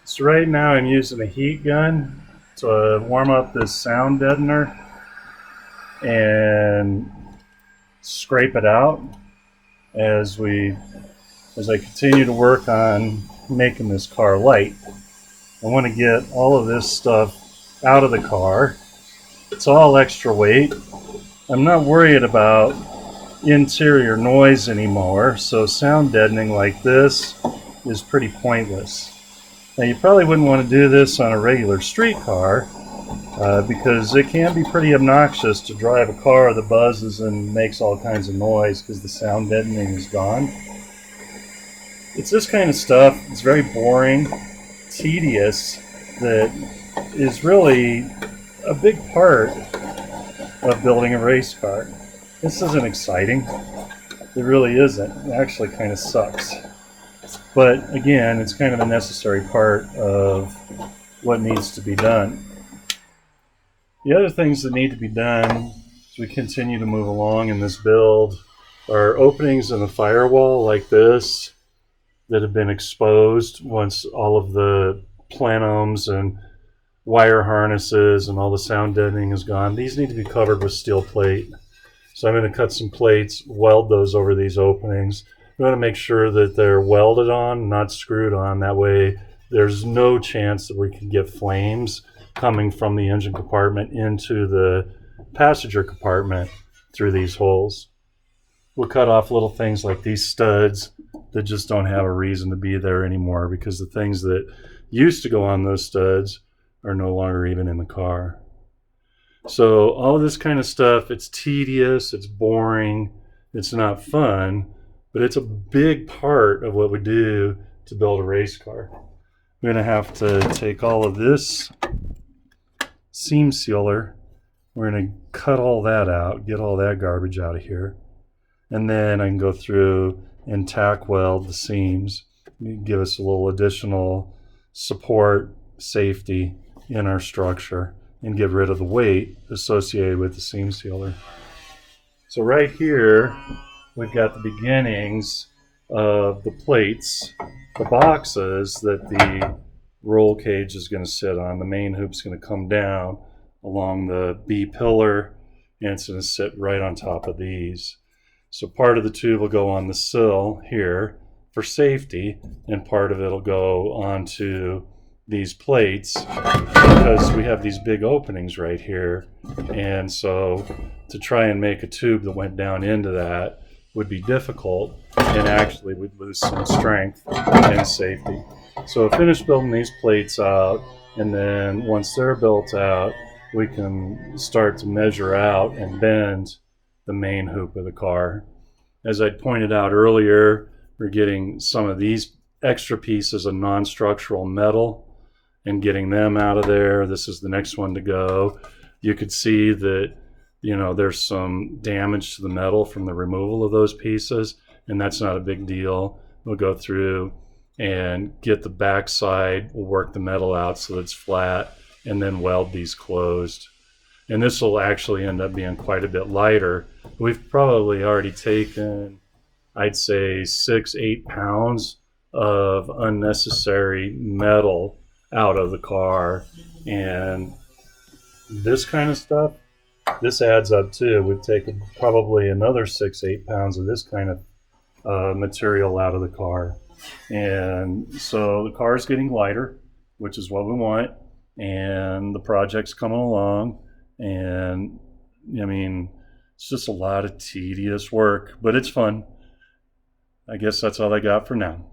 So right now I'm using a heat gun to warm up this sound deadener and scrape it out as we as I continue to work on making this car light. I want to get all of this stuff out of the car. It's all extra weight. I'm not worried about interior noise anymore, so sound deadening like this is pretty pointless. Now you probably wouldn't want to do this on a regular street car because it can be pretty obnoxious to drive a car that buzzes and makes all kinds of noise because the sound deadening is gone. It's this kind of stuff. It's very boring, tedious, that is really a big part of building a race car. This isn't exciting. It really isn't. It actually kind of sucks. But again, it's kind of a necessary part of what needs to be done. The other things that need to be done as we continue to move along in this build are openings in the firewall like this that have been exposed once all of the plenums and wire harnesses and all the sound deadening is gone. These need to be covered with steel plate. So I'm going to cut some plates, weld those over these openings. We want to make sure that they're welded on, not screwed on. That way there's no chance that we can get flames coming from the engine compartment into the passenger compartment through these holes. We'll cut off little things like these studs that just don't have a reason to be there anymore because the things that used to go on those studs are no longer even in the car. So all of this kind of stuff, it's tedious, it's boring, it's not fun, but it's a big part of what we do to build a race car. We're going to have to take all of this seam sealer, we're going to cut all that out, get all that garbage out of here, and then I can go through and tack weld the seams, give us a little additional support, safety in our structure, and get rid of the weight associated with the seam sealer. So right here, we've got the beginnings of the plates, the boxes that the roll cage is going to sit on. The main hoop's going to come down along the B pillar, and it's going to sit right on top of these. So part of the tube will go on the sill here for safety, and part of it will go onto these plates because we have these big openings right here, and so to try and make a tube that went down into that would be difficult and actually would lose some strength and safety. So I finished building these plates out, and then once they're built out, we can start to measure out and bend the main hoop of the car. As I pointed out earlier, we're getting some of these extra pieces of non-structural metal and getting them out of there. This is the next one to go. You could see that, you know, there's some damage to the metal from the removal of those pieces, and that's not a big deal. We'll go through and get the backside, we'll work the metal out so that it's flat, and then weld these closed. And this will actually end up being quite a bit lighter. We've probably already taken, I'd say, 6-8 pounds of unnecessary metal out of the car, and this kind of stuff, this adds up too. We've taken probably another 6-8 pounds of this kind of material out of the car, and so the car is getting lighter, which is what we want, and the project's coming along, and I mean, it's just a lot of tedious work, but it's fun. I guess that's all I got for now.